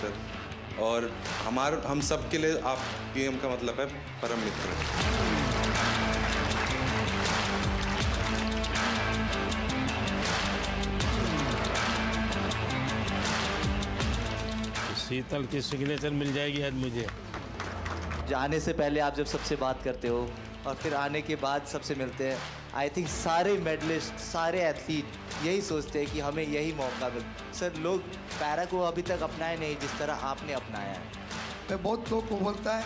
Sir, और हम सब के लिए आप पीएम का मतलब है परम मित्र। शीतल की सिग्नेचर मिल जाएगी आज मुझे। जाने से पहले आप जब सबसे बात करते हो और फिर आने के बाद सबसे मिलते हैं, आई थिंक सारे मेडलिस्ट, सारे एथलीट यही सोचते हैं कि हमें यही मौका मिले। सर, लोग पैरा को अभी तक अपनाए नहीं जिस तरह आपने अपनाया है। तो बहुत लोग को बोलता है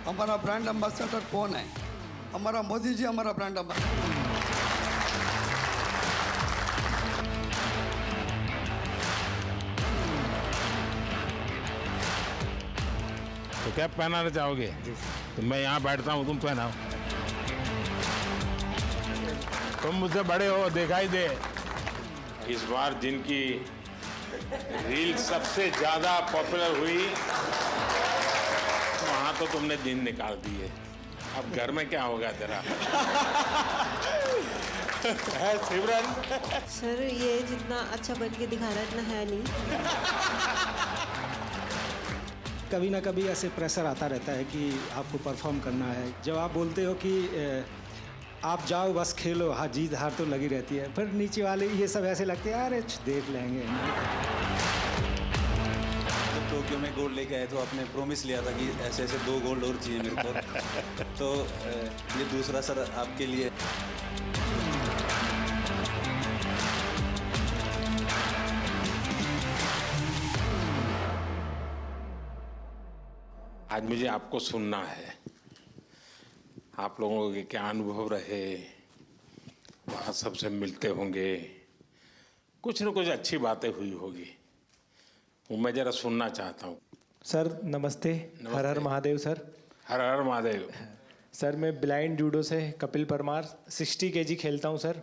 हमारा ब्रांड एम्बेसडर कौन है? हमारा मोदी जी हमारा ब्रांड एम्बेसडर। तो कैप पहनाना चाहोगे? तो मैं यहाँ बैठता हूँ, तुम पहनाओ। तुम मुझसे बड़े हो, दिखाई दे। इस बार जिनकी रील सबसे ज्यादा पॉपुलर हुई वहां तो तुमने दिन निकाल दिए। अब घर में क्या होगा तेरा? है सिमरन? सर, ये जितना अच्छा बन के दिखा रहा है इतना है नहीं। कभी ना कभी ऐसे प्रेशर आता रहता है कि आपको परफॉर्म करना है। जब आप बोलते हो कि आप जाओ बस खेलो, हाँ जीत हार तो लगी रहती है, फिर नीचे वाले ये सब ऐसे लगते हैं अरे देख लेंगे। जब टोक्यो में गोल्ड लेके आए तो आपने प्रॉमिस लिया था कि ऐसे ऐसे 2 गोल्ड और चाहिए मेरे को। तो ये दूसरा सर आपके लिए। आज मुझे आपको सुनना है, आप लोगों के क्या अनुभव रहे, वहाँ सबसे मिलते होंगे, कुछ न कुछ अच्छी बातें हुई होगी, वो मैं जरा सुनना चाहता हूँ। सर नमस्ते, हर हर महादेव सर। हर हर महादेव। सर, मैं ब्लाइंड जूडो से कपिल परमार 60 केजी खेलता हूँ सर,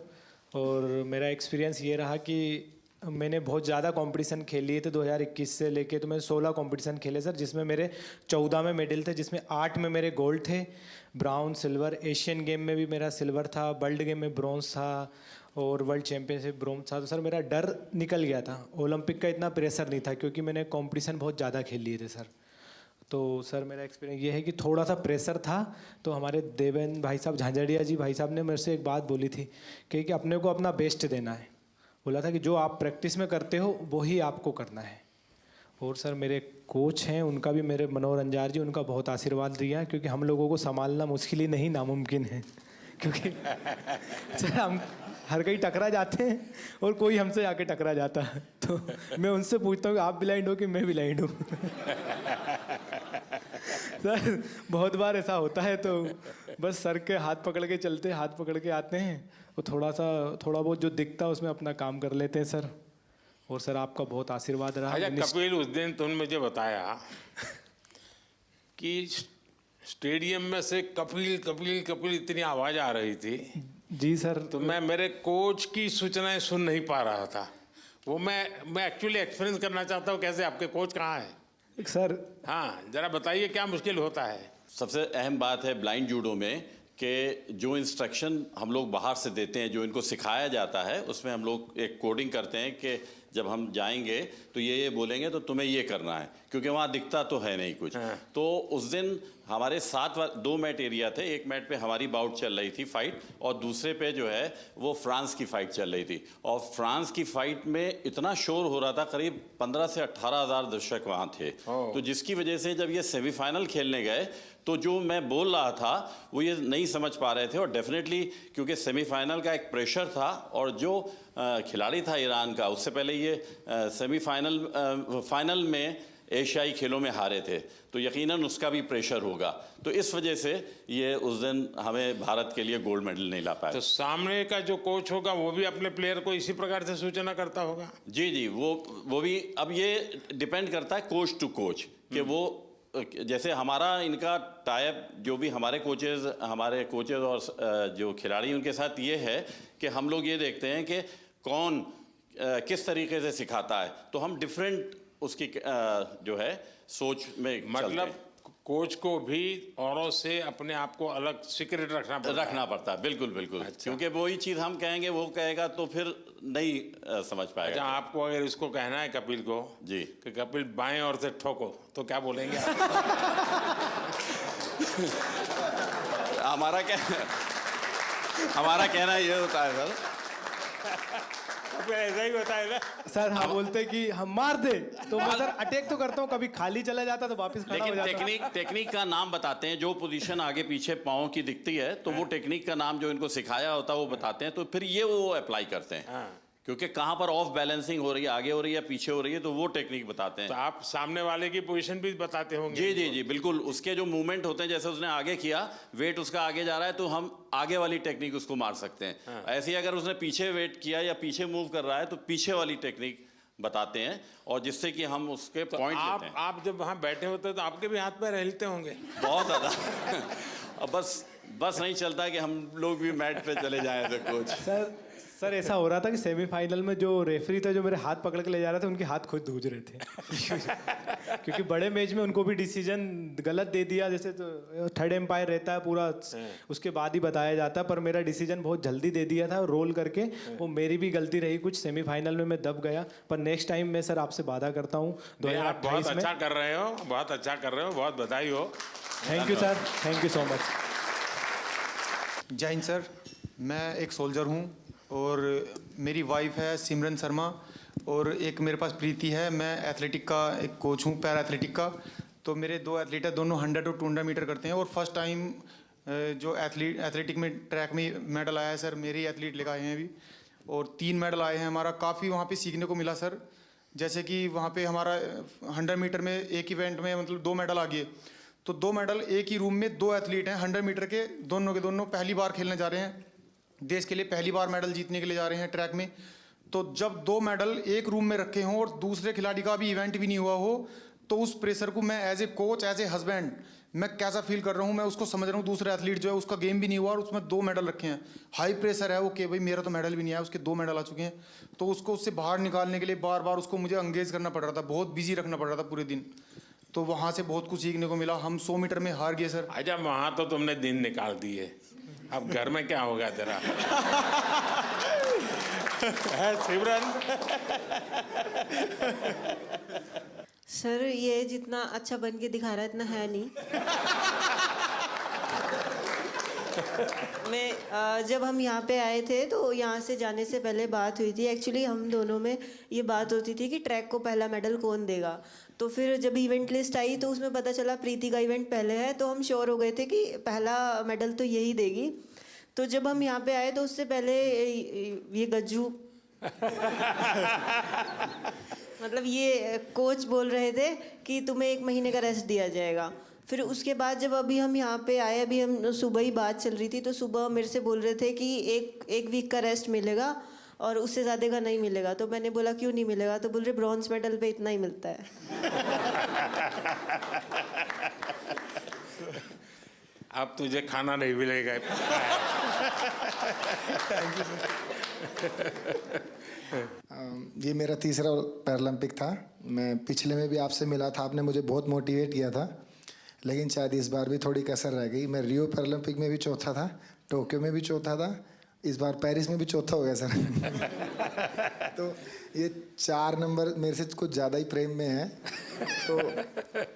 और मेरा एक्सपीरियंस ये रहा कि मैंने बहुत ज़्यादा कंपटीशन खेल लिए थे 2021 से लेके। तो मैं 16 कंपटीशन खेले सर, जिसमें मेरे 14 में मेडल थे, जिसमें 8 में मेरे गोल्ड थे, ब्राउन, सिल्वर। एशियन गेम में भी मेरा सिल्वर था, वर्ल्ड गेम में ब्रॉन्ज था, और वर्ल्ड चैम्पियनशिप ब्रॉन्ज था। तो सर मेरा डर निकल गया था, ओलंपिक का इतना प्रेशर नहीं था क्योंकि मैंने कंपटीशन बहुत ज़्यादा खेल लिए थे सर। तो सर मेरा एक्सपीरियंस ये है कि थोड़ा सा प्रेशर था। तो हमारे देवेंद्र भाई साहब, झांझड़िया जी भाई साहब ने मेरे से एक बात बोली थी कि अपने को अपना बेस्ट देना है। बोला था कि जो आप प्रैक्टिस में करते हो वही आपको करना है। और सर मेरे कोच हैं, उनका भी, मेरे मनोहर अंजार जी, उनका बहुत आशीर्वाद दिया, क्योंकि हम लोगों को संभालना मुश्किल ही नहीं नामुमकिन है। क्योंकि सर हम हर कहीं टकरा जाते हैं और कोई हमसे आके टकरा जाता है। तो मैं उनसे पूछता हूँ कि आप ब्लाइंड हो कि मैं ब्लाइंड हूँ। सर बहुत बार ऐसा होता है, तो बस सर के हाथ पकड़ के चलते, हाथ पकड़ के आते हैं, वो थोड़ा बहुत जो दिखता है उसमें अपना काम कर लेते हैं सर। और सर आपका बहुत आशीर्वाद रहा। अच्छा कपिल, उस दिन तुमने मुझे बताया कि स्टेडियम में से कपिल कपिल कपिल इतनी आवाज आ रही थी। जी सर। तो मैं मेरे कोच की सूचनाएं सुन नहीं पा रहा था। वो मैं एक्चुअली एक्सपीरियंस करना चाहता हूँ, कैसे आपके कोच कहाँ है सर? हाँ जरा बताइए क्या मुश्किल होता है। सबसे अहम बात है ब्लाइंड जूडो में कि जो इंस्ट्रक्शन हम लोग बाहर से देते हैं, जो इनको सिखाया जाता है, उसमें हम लोग एक कोडिंग करते हैं कि जब हम जाएंगे तो ये बोलेंगे तो तुम्हें ये करना है, क्योंकि वहाँ दिखता तो है नहीं कुछ। तो उस दिन हमारे 2 मैट एरिया थे। एक मैट पे हमारी बाउट चल रही थी फाइट, और दूसरे पे जो है वो फ्रांस की फाइट चल रही थी। और फ्रांस की फाइट में इतना शोर हो रहा था, करीब 15 से 18 हज़ार दर्शक वहाँ थे। तो जिसकी वजह से जब ये सेमीफाइनल खेलने गए तो जो मैं बोल रहा था वो ये नहीं समझ पा रहे थे। और डेफिनेटली क्योंकि सेमीफाइनल का एक प्रेशर था, और जो खिलाड़ी था ईरान का, उससे पहले ये फाइनल में एशियाई खेलों में हारे थे, तो यकीनन उसका भी प्रेशर होगा। तो इस वजह से ये उस दिन हमें भारत के लिए गोल्ड मेडल नहीं ला पाया। तो सामने का जो कोच होगा वो भी अपने प्लेयर को इसी प्रकार से सूचना करता होगा? जी जी, वो भी। अब ये डिपेंड करता है कोच टू कोच कि वो, जैसे हमारा इनका टाइप, जो भी हमारे कोचेज और जो खिलाड़ी उनके साथ ये है कि हम लोग ये देखते हैं कि कौन किस तरीके से सिखाता है, तो हम डिफरेंट उसकी जो है सोच में मतलब कोच को भी औरों से अपने आप को अलग सीक्रेट रखना पड़ता है। बिल्कुल बिल्कुल। अच्छा। क्योंकि वही चीज़ हम कहेंगे वो कहेगा तो फिर नहीं समझ अच्छा, पाएगा। आपको अगर इसको कहना है कपिल को जी कि कपिल बाएं ओर से ठोको तो क्या बोलेंगे आप? हमारा कहना ये होता है सर, ऐसा ही होता है ना सर हाँ बोलते कि हम मार दे तो मैं सर अटैक तो करता हूँ, कभी खाली चला जाता तो वापस खड़ा हो लेकिन जाता। टेक्निक का नाम बताते हैं। जो पोजीशन आगे पीछे पाँव की दिखती है तो वो टेक्निक का नाम जो इनको सिखाया होता है वो बताते हैं, तो फिर ये वो अप्लाई करते हैं। क्योंकि कहाँ पर ऑफ बैलेंसिंग हो रही है, आगे हो रही है पीछे हो रही है, तो वो टेक्निक बताते हैं। तो आप सामने वाले की पोजीशन भी बताते होंगे? जी जी जी बिल्कुल। उसके जो मूवमेंट होते हैं, जैसे उसने आगे किया, वेट उसका आगे जा रहा है तो हम आगे वाली टेक्निक उसको मार सकते हैं। ऐसे ही अगर उसने पीछे वेट किया या पीछे मूव कर रहा है तो पीछे वाली टेक्निक बताते हैं, और जिससे कि हम उसके पॉइंट लेते हैं। आप जब वहाँ बैठे होते हैं तो आपके भी हाथ पैर हिलते होंगे? बहुत ज़्यादा। अब बस नहीं चलता कि हम लोग भी मैट पे चले जाएं तो कोच। सर ऐसा हो रहा था कि सेमीफाइनल में जो रेफरी थे जो मेरे हाथ पकड़ के ले जा रहे थे उनके हाथ खुद धूज रहे थे। क्योंकि बड़े मैच में उनको भी डिसीजन गलत दे दिया, जैसे तो थर्ड एम्पायर रहता है पूरा, उसके बाद ही बताया जाता है, पर मेरा डिसीजन बहुत जल्दी दे दिया था रोल करके। वो मेरी भी गलती रही कुछ, सेमीफाइनल में मैं दब गया। पर नेक्स्ट टाइम मैं सर आपसे वादा करता हूँ 2028 बहुत अच्छा कर रहे हो, बहुत अच्छा कर रहे हो, बहुत बधाई हो। Thank you sir, thank you so much. जय हिंद सर, मैं एक सोल्जर हूँ और मेरी वाइफ है सिमरन शर्मा, और एक मेरे पास प्रीति है। मैं एथलेटिक का एक कोच हूँ, पैरा एथलेटिक का। तो मेरे दो एथलीट है, दोनों 100 और 200 मीटर करते हैं, और फर्स्ट टाइम जो एथलेटिक में ट्रैक में मेडल आया है सर, मेरे ही एथलीट लेकर आए हैं अभी, और 3 मेडल आए हैं। हमारा काफ़ी वहाँ पे सीखने को मिला सर। जैसे कि वहाँ पे हमारा 100 मीटर में एक इवेंट में मतलब 2 मेडल आ गए, तो 2 मेडल एक ही रूम में 2 एथलीट हैं 100 मीटर के दोनों पहली बार खेलने जा रहे हैं, देश के लिए पहली बार मेडल जीतने के लिए जा रहे हैं ट्रैक में। तो जब 2 मेडल एक रूम में रखे हों और दूसरे खिलाड़ी का भी इवेंट भी नहीं हुआ हो, तो उस प्रेशर को मैं as a coach, as a husband, मैं कैसा फील कर रहा हूँ, मैं उसको समझ रहा हूँ। दूसरा एथलीट जो है उसका गेम भी नहीं हुआ और उसमें 2 मेडल रखे हैं, हाई प्रेशर है वो कि भाई मेरा तो मेडल भी नहीं आया, उसके 2 मेडल आ चुके हैं। तो उसको उससे बाहर निकालने के लिए बार बार उसको मुझे एंगेज करना पड़ रहा था, बहुत बिजी रखना पड़ रहा था पूरे दिन। तो वहाँ से बहुत कुछ सीखने को मिला। हम 100 मीटर में हार गए सर। अच्छा, वहाँ तो तुमने दिन निकाल दिए, अब घर में क्या होगा तेरा? है सिमरन? सर ये जितना अच्छा बन के दिखा रहा है इतना है नहीं। मैं जब हम यहाँ पे आए थे तो यहाँ से जाने से पहले बात हुई थी, एक्चुअली हम दोनों में ये बात होती थी कि ट्रैक को पहला मेडल कौन देगा। तो फिर जब इवेंट लिस्ट आई तो उसमें पता चला प्रीति का इवेंट पहले है, तो हम श्योर हो गए थे कि पहला मेडल तो यही देगी। तो जब हम यहाँ पे आए तो उससे पहले ये गज्जू मतलब ये कोच बोल रहे थे कि तुम्हें 1 महीने का रेस्ट दिया जाएगा। फिर उसके बाद जब अभी हम यहाँ पे आए, अभी हम सुबह ही बात चल रही थी, तो सुबह मेरे से बोल रहे थे कि एक वीक का रेस्ट मिलेगा और उससे ज़्यादा का नहीं मिलेगा। तो मैंने बोला क्यों नहीं मिलेगा, तो बोल रहे ब्रॉन्ज मेडल पे इतना ही मिलता है। अब तुझे खाना नहीं मिलेगा। ये मेरा तीसरा पैरालंपिक था। मैं पिछले में भी आपसे मिला था, आपने मुझे बहुत मोटिवेट किया था, लेकिन शायद इस बार भी थोड़ी कसर रह गई। मैं रियो पैरालंपिक में भी चौथा था, टोक्यो में भी चौथा था, इस बार पेरिस में भी चौथा हो गया सर। तो ये 4 नंबर मेरे से कुछ ज़्यादा ही प्रेम में है, तो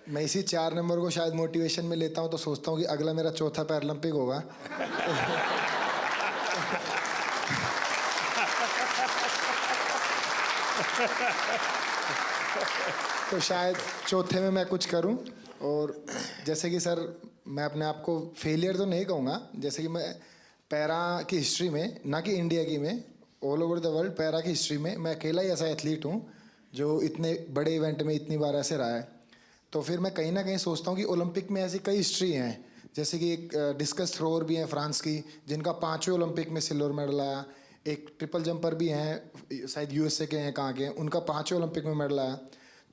मैं इसी 4 नंबर को शायद मोटिवेशन में लेता हूँ। तो सोचता हूँ कि अगला मेरा चौथा पैरालंपिक होगा। तो शायद चौथे में मैं कुछ करूं। और जैसे कि सर मैं अपने आप को फेलियर तो नहीं कहूँगा, जैसे कि मैं पैरा की हिस्ट्री में, ना कि इंडिया की में, all over the world para की हिस्ट्री में मैं अकेला ही ऐसा एथलीट हूँ जो इतने बड़े इवेंट में इतनी बार ऐसे रहा है। तो फिर मैं कहीं ना कहीं सोचता हूँ कि ओलंपिक में ऐसी कई हिस्ट्री हैं, जैसे कि एक डिस्कस थ्रोअर भी हैं फ्रांस की, जिनका 5वें ओलंपिक में सिल्वर मेडल आया। एक ट्रिपल जंपर भी हैं, शायद यूएसए के हैं, कहाँ के हैं, उनका 5वें ओलंपिक में मेडल आया।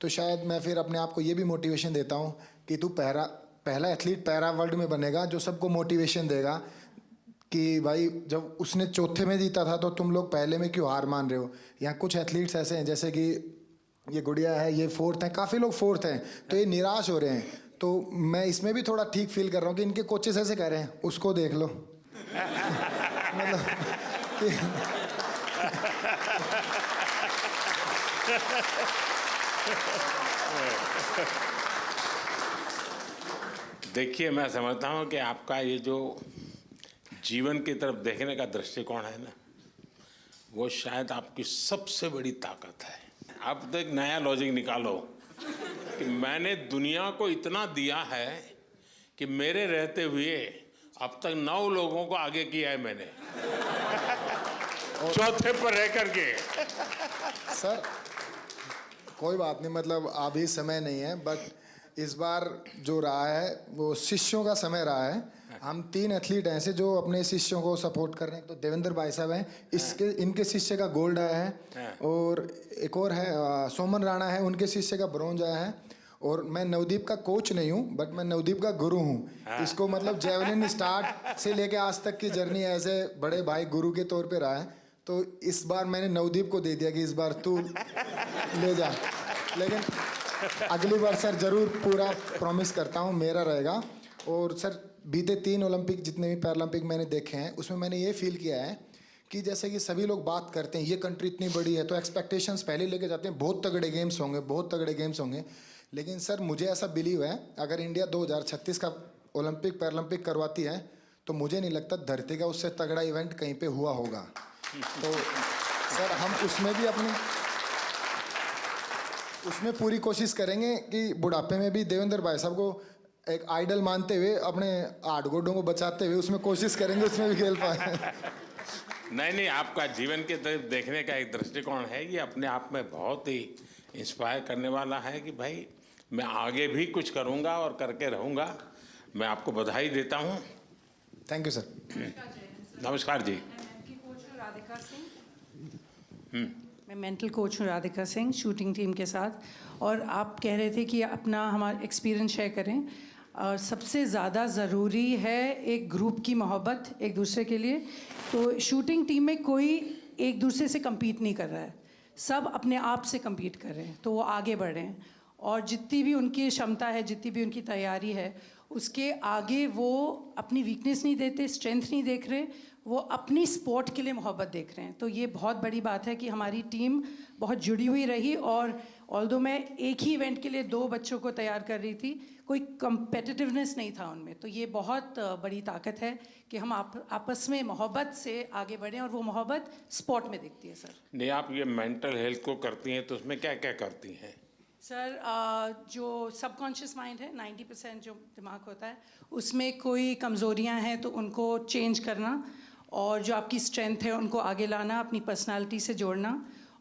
तो शायद मैं फिर अपने आप को ये भी मोटिवेशन देता हूँ कि तू पहला एथलीट पैरा वर्ल्ड में बनेगा जो सबको मोटिवेशन देगा कि भाई जब उसने चौथे में जीता था तो तुम लोग पहले में क्यों हार मान रहे हो। यहाँ कुछ एथलीट्स ऐसे हैं, जैसे कि ये गुड़िया है, ये 4th हैं, काफ़ी लोग 4th हैं, तो ये निराश हो रहे हैं। तो मैं इसमें भी थोड़ा ठीक फील कर रहा हूँ कि इनके कोचेस ऐसे कह रहे हैं उसको देख लो मतलब देखिए, मैं समझता हूँ कि आपका ये जो जीवन की तरफ देखने का दृष्टिकोण है ना, वो शायद आपकी सबसे बड़ी ताकत है। आप तो एक नया लॉजिक निकालो कि मैंने दुनिया को इतना दिया है कि मेरे रहते हुए अब तक 9 लोगों को आगे किया है मैंने, चौथे पर रह करके। सर कोई बात नहीं, मतलब अभी समय नहीं है, बट इस बार जो रहा है वो शिष्यों का समय रहा है। हम 3 एथलीट हैं ऐसे जो अपने शिष्यों को सपोर्ट कर रहे हैं। तो देवेंद्र भाई साहब हैं, इनके शिष्य का गोल्ड आया है, और एक और है सोमन राणा है, उनके शिष्य का ब्रॉन्ज आया है। और मैं नवदीप का कोच नहीं हूँ, बट मैं नवदीप का गुरु हूँ। इसको मतलब जेवलिन स्टार्ट से लेके आज तक की जर्नी ऐसे बड़े भाई गुरु के तौर पे रहा है। तो इस बार मैंने नवदीप को दे दिया कि इस बार तू ले जा, लेकिन अगली बार सर ज़रूर पूरा प्रॉमिस करता हूँ मेरा रहेगा। और सर बीते 3 ओलंपिक जितने भी पैरालंपिक मैंने देखे हैं उसमें मैंने ये फील किया है कि जैसे कि सभी लोग बात करते हैं ये कंट्री इतनी बड़ी है तो एक्सपेक्टेशंस पहले लेके जाते हैं, बहुत तगड़े गेम्स होंगे, बहुत तगड़े गेम्स होंगे। लेकिन सर मुझे ऐसा बिलीव है अगर इंडिया 2036 का ओलंपिक पैरालंपिक करवाती है तो मुझे नहीं लगता धरती का उससे तगड़ा इवेंट कहीं पे हुआ होगा। तो सर हम उसमें पूरी कोशिश करेंगे कि बुढ़ापे में भी देवेंद्र भाई साहब को एक आइडल मानते हुए अपने 8 गोडों को बचाते हुए उसमें कोशिश करेंगे उसमें भी खेल पाए। नहीं, आपका जीवन के तरफ देखने का एक दृष्टिकोण है, ये अपने आप में बहुत ही इंस्पायर करने वाला है कि भाई मैं आगे भी कुछ करूंगा और करके रहूंगा। मैं आपको बधाई देता हूं। Thank you sir. नमस्कार जी। मैं मेंटल कोच हूँ राधिका सिंह, शूटिंग टीम के साथ। और आप कह रहे थे कि अपना हमारा एक्सपीरियंस शेयर करें। और सबसे ज़्यादा ज़रूरी है एक ग्रुप की मोहब्बत एक दूसरे के लिए। तो शूटिंग टीम में कोई एक दूसरे से compete नहीं कर रहा है, सब अपने आप से compete कर रहे हैं, तो वो आगे बढ़ रहे हैं। और जितनी भी उनकी क्षमता है, जितनी भी उनकी तैयारी है, उसके आगे वो अपनी वीकनेस नहीं देते, स्ट्रेंथ नहीं देख रहे, वो अपनी स्पोर्ट के लिए मोहब्बत देख रहे हैं। तो ये बहुत बड़ी बात है कि हमारी टीम बहुत जुड़ी हुई रही। और ऑल्दो मैं एक ही इवेंट के लिए 2 बच्चों को तैयार कर रही थी, कोई कंपेटिटिवनेस नहीं था उनमें। तो ये बहुत बड़ी ताकत है कि हम आपस में मोहब्बत से आगे बढ़ें, और वो मोहब्बत स्पोर्ट में दिखती है। सर नहीं, आप ये मेंटल हेल्थ को करती हैं तो उसमें क्या क्या करती हैं? सर जो सबकॉन्शियस माइंड है, 90% जो दिमाग होता है, उसमें कोई कमज़ोरियां हैं तो उनको चेंज करना, और जो आपकी स्ट्रेंथ है उनको आगे लाना, अपनी पर्सनालिटी से जोड़ना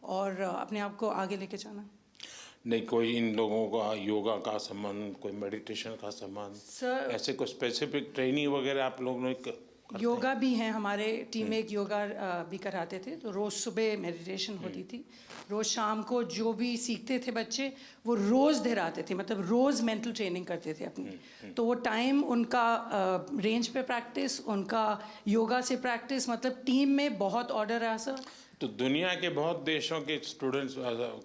और अपने आप को आगे लेके जाना। नहीं, कोई इन लोगों का योगा का संबंध, कोई मेडिटेशन का संबंध, सर ऐसे कोई स्पेसिफिक ट्रेनिंग वगैरह आप लोगों ने योगा भी हैं हमारे टीम में, एक योगा भी कराते थे। तो रोज़ सुबह मेडिटेशन होती थी, रोज़ शाम को जो भी सीखते थे बच्चे वो रोज़ दोहराते थे, मतलब रोज़ मेंटल ट्रेनिंग करते थे अपनी। तो वो टाइम उनका रेंज पे प्रैक्टिस, उनका योगा से प्रैक्टिस, मतलब टीम में बहुत ऑर्डर है सर। तो दुनिया के बहुत देशों के स्टूडेंट्स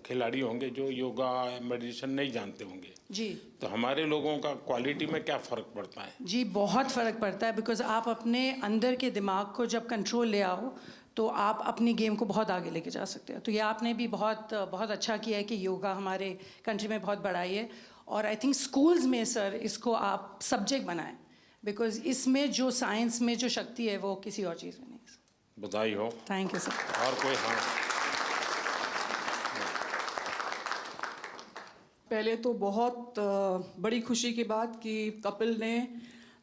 खिलाड़ी होंगे जो योगा मेडिटेशन नहीं जानते होंगे जी। तो हमारे लोगों का क्वालिटी में क्या फ़र्क पड़ता है? जी बहुत फ़र्क पड़ता है, बिकॉज आप अपने अंदर के दिमाग को जब कंट्रोल ले आओ तो आप अपनी गेम को बहुत आगे लेके जा सकते हो। तो ये आपने भी बहुत अच्छा किया है कि योगा हमारे कंट्री में बहुत बढ़ाई है। और आई थिंक स्कूल्स में सर इसको आप सब्जेक्ट बनाएं, बिकॉज इसमें जो साइंस में जो शक्ति है वो किसी और चीज़ में नहीं। बधाई हो। Thank you sir. और कोई? हाँ, पहले तो बहुत बड़ी खुशी की बात कि कपिल ने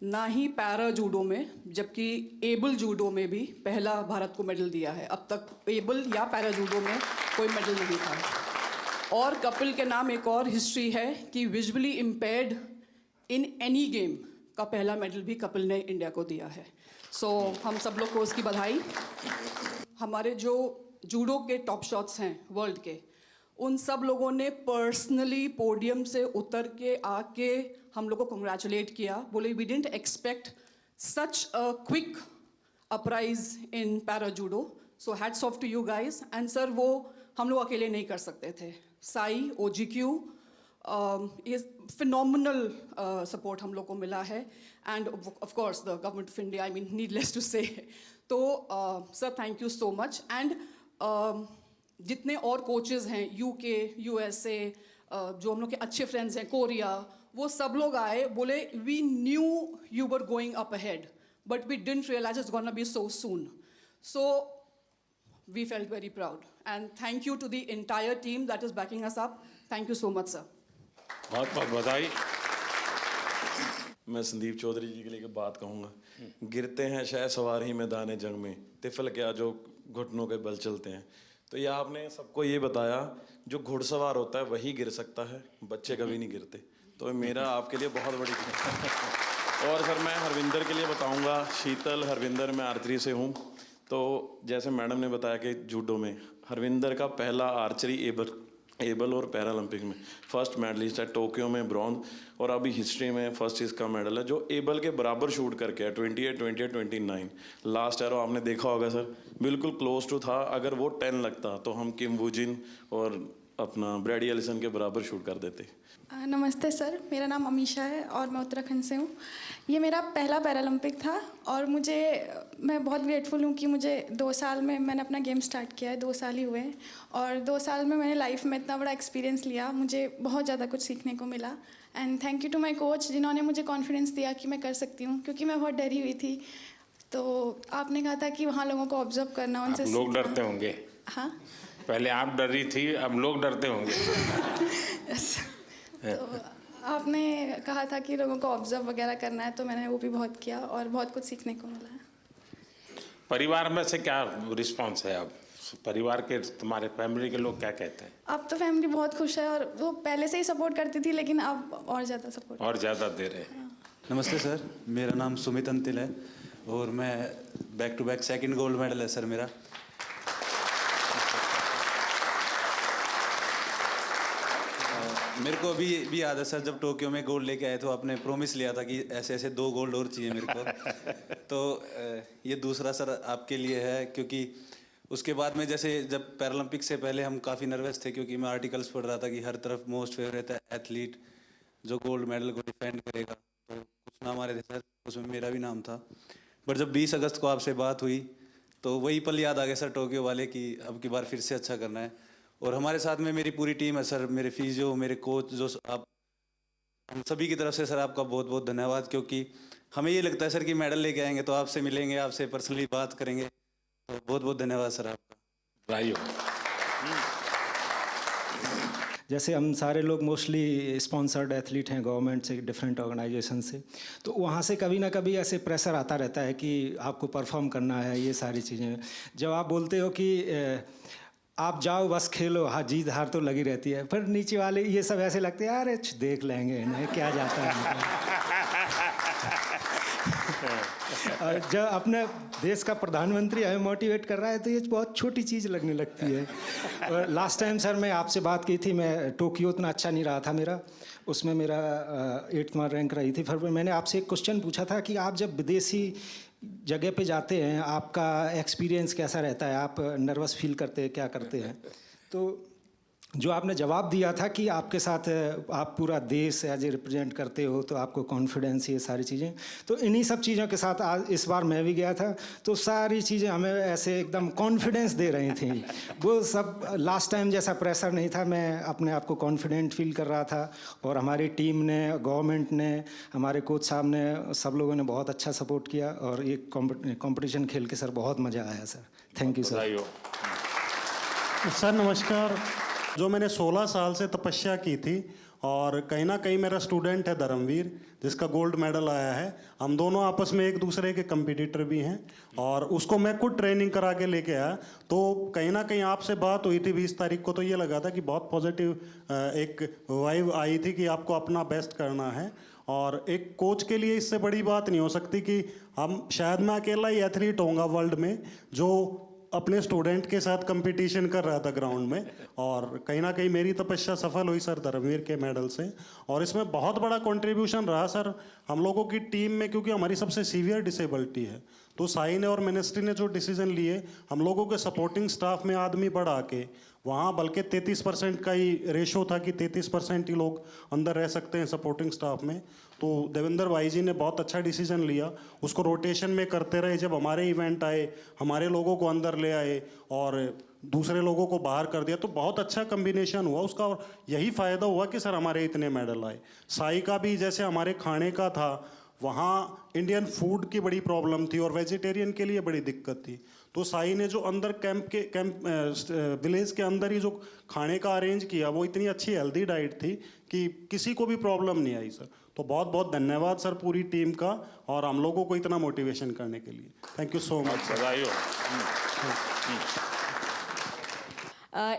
ना ही पैरा जूडो में जबकि एबल जूडो में भी पहला भारत को मेडल दिया है। अब तक एबल या पैरा जूडो में कोई मेडल नहीं था। और कपिल के नाम एक और हिस्ट्री है कि visually impaired in any game का पहला मेडल भी कपिल ने इंडिया को दिया है। सो हम सब लोग को उसकी बधाई। हमारे जो जूडो के टॉप शॉट्स हैं वर्ल्ड के, उन सब लोगों ने पर्सनली पोडियम से उतर के आके हम लोग को कंग्रेचुलेट किया, बोले we didn't expect such a quick uprise in para judo, so hats off to you guys. And sir वो हम लोग अकेले नहीं कर सकते थे। साई, OGQ, ये फिनोमिनल सपोर्ट हम लोग को मिला है and of course the government of India, I mean needless to say. तो sir thank you so much. And जितने और कोचेज़ हैं यूके, यूएसए, जो हम लोग के अच्छे फ्रेंड्स हैं, कोरिया, वो सब लोग आए, बोले we knew you were going up ahead but we didn't realise it's gonna be so soon. So we felt very proud and thank you to the entire team that is backing us up. Thank you so much sir. बहुत बहुत बधाई। मैं संदीप चौधरी जी के लिए बात कहूँगा। गिरते हैं शायद सवार ही मैदान जंग में, तिफल क्या जो घुटनों के बल चलते हैं। तो ये आपने सबको ये बताया जो घुड़सवार होता है वही गिर सकता है, बच्चे कभी नहीं गिरते। तो मेरा आपके लिए बहुत बड़ी और सर मैं हरविंदर के लिए बताऊंगा। शीतल हरविंदर, मैं आर्चरी से हूँ। तो जैसे मैडम ने बताया कि जूडो में हरविंदर का पहला आर्चरी एबल और पैरालंपिक में फर्स्ट मेडलिस्ट है, टोक्यो में ब्रॉन्ज, और अभी हिस्ट्री में फर्स्ट इसका मेडल है जो एबल के बराबर शूट करके है 28, 28, 29। लास्ट एरो आपने देखा होगा सर, बिल्कुल क्लोज टू था। अगर वो 10 लगता तो हम किम वूजिन और अपना ब्रैडी एलिसन के बराबर शूट कर देते। नमस्ते सर, मेरा नाम अमीशा है और मैं उत्तराखंड से हूँ। ये मेरा पहला पैरालंपिक था और मैं बहुत ग्रेटफुल हूँ कि मुझे 2 साल में मैंने अपना गेम स्टार्ट किया है, 2 साल ही हुए हैं और 2 साल में मैंने लाइफ में इतना बड़ा एक्सपीरियंस लिया, मुझे बहुत ज़्यादा कुछ सीखने को मिला। And thank you to my coach जिन्होंने मुझे कॉन्फिडेंस दिया कि मैं कर सकती हूँ, क्योंकि मैं बहुत डरी हुई थी। तो आपने कहा था कि वहाँ लोगों को ऑब्जर्व करना, उनसे लोग डरते होंगे। हाँ, पहले आप डर रही थी, अब लोग डरते होंगे। तो आपने कहा था कि लोगों को ऑब्जर्व वगैरह करना है, तो मैंने वो भी बहुत किया और बहुत कुछ सीखने को मिला है। परिवार में से क्या रिस्पांस है? अब परिवार के, तुम्हारे फैमिली के लोग क्या कहते हैं? अब तो फैमिली बहुत खुश है और वो पहले से ही सपोर्ट करती थी, लेकिन अब और ज़्यादा सपोर्ट, और ज़्यादा दे रहे हैं। नमस्ते सर, मेरा नाम सुमित अंतिल है और मैं back to back second gold medal है सर मेरा। मेरे को अभी भी याद है सर, जब टोक्यो में गोल्ड लेके आए तो आपने प्रॉमिस लिया था कि ऐसे ऐसे 2 गोल्ड और चाहिए मेरे को। तो ये दूसरा सर आपके लिए है, क्योंकि उसके बाद में जैसे जब पैरालंपिक से पहले हम काफ़ी नर्वस थे, क्योंकि मैं आर्टिकल्स पढ़ रहा था कि हर तरफ मोस्ट फेवरेट है एथलीट जो गोल्ड मेडल को डिफेंड करेगा। तो कुछ नाम आ रहे थे सर, उसमें मेरा भी नाम था। बट जब 20 अगस्त को आपसे बात हुई तो वही पल याद आ गए सर टोक्यो वाले, कि अब की बार फिर से अच्छा करना है। और हमारे साथ में मेरी पूरी टीम है सर, मेरे फिजियो, मेरे कोच, जो आप, हम सभी की तरफ से सर आपका बहुत बहुत धन्यवाद। क्योंकि हमें ये लगता है सर कि मेडल लेके आएंगे तो आपसे मिलेंगे, आपसे पर्सनली बात करेंगे। तो बहुत बहुत धन्यवाद सर आपका। जैसे हम सारे लोग मोस्टली स्पॉन्सर्ड एथलीट हैं गवर्नमेंट से, डिफरेंट ऑर्गेनाइजेशन से, तो वहाँ से कभी ना कभी ऐसे प्रेशर आता रहता है कि आपको परफॉर्म करना है, ये सारी चीज़ें। जब आप बोलते हो कि आप जाओ बस खेलो, हाँ जीत हार तो लगी रहती है, पर नीचे वाले ये सब ऐसे लगते हैं अरे देख लेंगे इन्हें क्या जाता है। और जब अपने देश का प्रधानमंत्री हमें मोटिवेट कर रहा है तो ये बहुत छोटी चीज़ लगने लगती है। और लास्ट टाइम सर मैं आपसे बात की थी, मैं टोक्यो उतना अच्छा नहीं रहा था मेरा, उसमें मेरा 8वां रैंक रही थी। फिर मैंने आपसे एक क्वेश्चन पूछा था कि आप जब विदेशी जगह पे जाते हैं आपका एक्सपीरियंस कैसा रहता है, आप नर्वस फील करते हैं, क्या करते हैं? तो जो आपने जवाब दिया था कि आपके साथ आप पूरा देश एज ए रिप्रेजेंट करते हो तो आपको कॉन्फिडेंस, ये सारी चीज़ें, तो इन्हीं सब चीज़ों के साथ आज इस बार मैं भी गया था तो सारी चीज़ें हमें ऐसे एकदम कॉन्फिडेंस दे रही थी। वो सब लास्ट टाइम जैसा प्रेशर नहीं था, मैं अपने आप को कॉन्फिडेंट फील कर रहा था और हमारी टीम ने, गवर्नमेंट ने, हमारे कोच साहब ने, सब लोगों ने बहुत अच्छा सपोर्ट किया और ये कॉम्पिटिशन खेल के सर बहुत मज़ा आया sir. Thank you sir. Sir नमस्कार। जो मैंने 16 साल से तपस्या की थी और कहीं ना कहीं मेरा स्टूडेंट है धर्मवीर जिसका गोल्ड मेडल आया है, हम दोनों आपस में एक दूसरे के कंपटीटर भी हैं और उसको मैं खुद ट्रेनिंग करा के लेके आया। तो कहीं ना कहीं आपसे बात हुई थी 20 तारीख को, तो ये लगा था कि बहुत पॉजिटिव एक वाइब आई थी कि आपको अपना बेस्ट करना है। और एक कोच के लिए इससे बड़ी बात नहीं हो सकती कि हम, शायद मैं अकेला ही एथलीट होऊंगा वर्ल्ड में जो अपने स्टूडेंट के साथ कंपटीशन कर रहा था ग्राउंड में, और कहीं ना कहीं मेरी तपस्या सफल हुई सर धर्मवीर के मेडल से। और इसमें बहुत बड़ा कंट्रीब्यूशन रहा सर हम लोगों की टीम में, क्योंकि हमारी सबसे सीवियर डिसेबिलिटी है तो साई ने और मिनिस्ट्री ने जो डिसीजन लिए, हम लोगों के सपोर्टिंग स्टाफ में आदमी बढ़ा के, वहाँ बल्कि 33% का ही रेशो था कि 33% ही लोग अंदर रह सकते हैं सपोर्टिंग स्टाफ में। तो देवेंद्र भाई जी ने बहुत अच्छा डिसीजन लिया, उसको रोटेशन में करते रहे। जब हमारे इवेंट आए, हमारे लोगों को अंदर ले आए और दूसरे लोगों को बाहर कर दिया, तो बहुत अच्छा कम्बिनेशन हुआ उसका। और यही फ़ायदा हुआ कि सर हमारे इतने मेडल आए। साई का भी जैसे हमारे खाने का था, वहाँ इंडियन फूड की बड़ी प्रॉब्लम थी और वेजिटेरियन के लिए बड़ी दिक्कत थी। तो साई ने जो अंदर विलेज के अंदर ही जो खाने का अरेंज किया, वो इतनी अच्छी हेल्दी डाइट थी कि किसी को भी प्रॉब्लम नहीं आई सर। तो बहुत बहुत धन्यवाद सर पूरी टीम का, और हम लोगों को इतना मोटिवेशन करने के लिए। Thank you so much.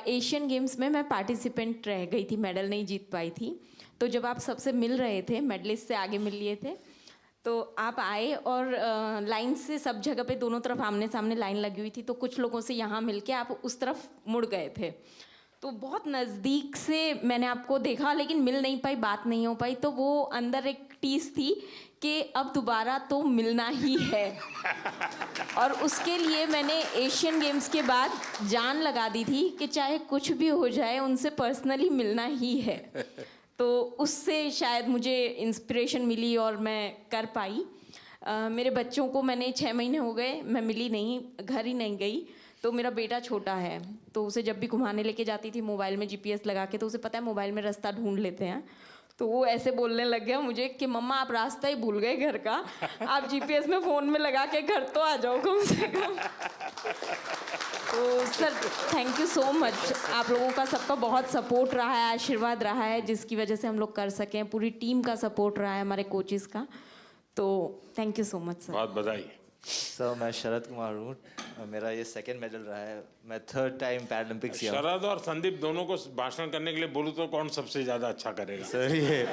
Asian games में मैं पार्टिसिपेंट रह गई थी, मेडल नहीं जीत पाई थी। तो जब आप सबसे मिल रहे थे, मेडलिस्ट से आगे मिल लिए थे, तो आप आए और लाइन से सब जगह पे दोनों तरफ आमने सामने लाइन लगी हुई थी। तो कुछ लोगों से यहाँ मिलके आप उस तरफ मुड़ गए थे, तो बहुत नज़दीक से मैंने आपको देखा, लेकिन मिल नहीं पाई, बात नहीं हो पाई। तो वो अंदर एक टीस थी कि अब दोबारा तो मिलना ही है। और उसके लिए मैंने एशियन गेम्स के बाद जान लगा दी थी कि चाहे कुछ भी हो जाए, उनसे पर्सनली मिलना ही है। तो उससे शायद मुझे इंस्पिरेशन मिली और मैं कर पाई। मेरे बच्चों को मैंने 6 महीने हो गए, मैं मिली नहीं, घर ही नहीं गई। तो मेरा बेटा छोटा है, तो उसे जब भी घुमाने लेके जाती थी मोबाइल में GPS लगा के, तो उसे पता है मोबाइल में रास्ता ढूंढ लेते हैं। तो वो ऐसे बोलने लग गया मुझे कि मम्मा आप रास्ता ही भूल गए घर का, आप GPS में फ़ोन में लगा के घर तो आ जाओ कम से कम। तो sir thank you so much, आप लोगों का सबका बहुत सपोर्ट रहा है, आशीर्वाद रहा है, जिसकी वजह से हम लोग कर सकें। पूरी टीम का सपोर्ट रहा है, हमारे कोचेस का। तो thank you so much sir. बहुत बधाई सर। मैं शरद कुमार हूँ, मेरा ये 2nd मेडल रहा है। मैं 3rd टाइम पैरालंपिक्स किया। शरद और संदीप दोनों को भाषण करने के लिए बोलूँ तो कौन सबसे ज़्यादा अच्छा करेगा? सर ये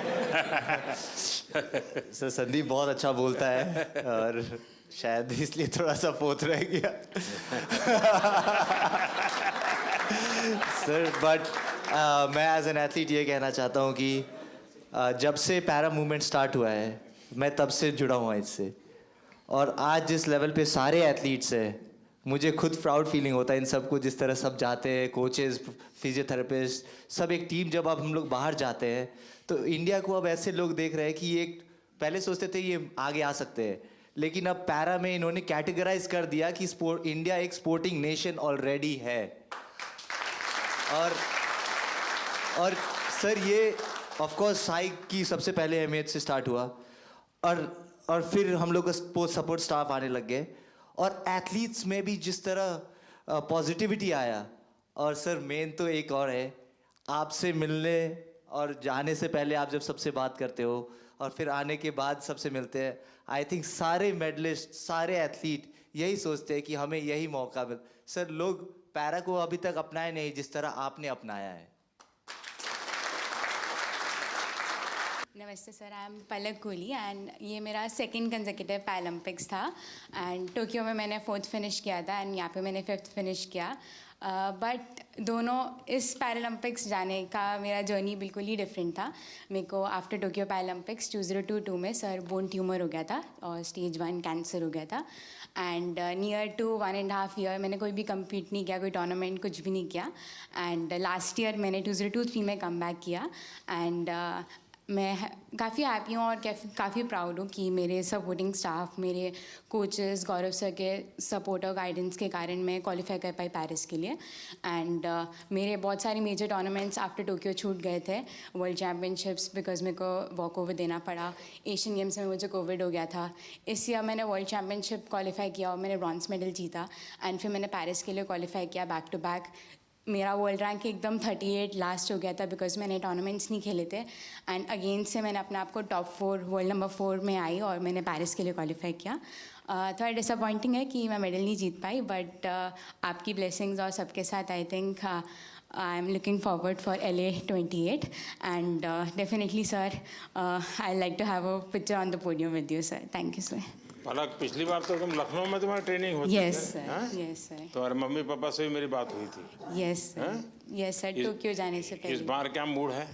सर संदीप बहुत अच्छा बोलता है और शायद इसलिए थोड़ा सा पोत रह गया। सर बट मैं एज एन एथलीट ये कहना चाहता हूँ कि जब से पैरा मूवमेंट स्टार्ट हुआ है, मैं तब से जुड़ा हुआ इससे। और आज जिस लेवल पे सारे एथलीट्स हैं, मुझे खुद प्राउड फीलिंग होता है इन सबको, जिस तरह सब जाते हैं, कोचेस, फिजियोथेरेपिस्ट, सब एक टीम। जब अब हम लोग बाहर जाते हैं तो इंडिया को अब ऐसे लोग देख रहे हैं कि एक पहले सोचते थे ये आगे आ सकते हैं, लेकिन अब पैरा में इन्होंने कैटेगराइज कर दिया कि इंडिया एक स्पोर्टिंग नेशन ऑलरेडी है। और सर ये ऑफ कोर्स साई की सबसे पहले अहमियत से स्टार्ट हुआ, और फिर हम लोग का सपोर्ट स्टाफ आने लग गए, और एथलीट्स में भी जिस तरह पॉजिटिविटी आया। और सर मेन तो एक और है, आपसे मिलने और जाने से पहले आप जब सबसे बात करते हो और फिर आने के बाद सबसे मिलते हैं, आई थिंक सारे मेडलिस्ट, सारे एथलीट यही सोचते हैं कि हमें यही मौका मिल। सर लोग पैरा को अभी तक अपनाए नहीं जिस तरह आपने अपनाया है। नमस्ते sir, I am Palak Kohli and ये मेरा 2nd कंसेक्यूटिव पैरालंपिक्स था। एंड टोक्यो में मैंने 4th फिनिश किया था एंड यहाँ पे मैंने 5th फिनिश किया। बट दोनों इस पैरालंपिक्स जाने का मेरा जर्नी बिल्कुल ही डिफरेंट था। मेरे को आफ्टर टोक्यो पैरालंपिक्स 2022 में सर बोन ट्यूमर हो गया था और स्टेज 1 कैंसर हो गया था। एंड नियर टू 1.5 ईयर मैंने कोई भी कम्पीट नहीं किया, कोई टूर्नामेंट कुछ भी नहीं किया। एंड लास्ट ईयर मैंने 2023 में कम बैक किया। एंड मैं काफ़ी हैप्पी हूँ और काफ़ी प्राउड हूँ कि मेरे सपोर्टिंग स्टाफ, मेरे कोचेस, गौरव सर के सपोर्ट और गाइडेंस के कारण मैं क्वालिफाई कर पाई पेरिस के लिए। एंड मेरे बहुत सारे मेजर टूर्नामेंट्स आफ्टर टोक्यो छूट गए थे। वर्ल्ड चैम्पियनशिप्स बिकॉज मेरे को वॉक ओवर देना पड़ा, एशियन गेम्स में मुझे कोविड हो गया था। इस ईयर मैंने वर्ल्ड चैम्पियनशिप क्वालिफाई किया और मैंने ब्रॉन्ज मेडल जीता। एंड फिर मैंने पेरिस के लिए क्वालिफाई किया बैक टू बैक। मेरा वर्ल्ड रैंक एकदम 38 लास्ट हो गया था बिकॉज मैंने टूर्नामेंट्स नहीं खेले थे। एंड अगेन से मैंने अपने आप को टॉप 4 वर्ल्ड नंबर 4 में आई और मैंने पेरिस के लिए क्वालिफाई किया। थोड़ा डिसअपॉइंटिंग है कि मैं मेडल नहीं जीत पाई, बट आपकी ब्लेसिंग्स और सबके साथ I think I am looking forward for LA 28 and definitely sir I like to have a picture on the podium with you sir. Thank you sir. Palak, पिछली बार तो तुम लखनऊ में तुम्हारी ट्रेनिंग होती थी। Yes sir, yes sir. तो और मम्मी पापा से भी मेरी बात हुई थी। Yes sir, yes sir. Tokyo जाने से पहले इस बार क्या मूड है?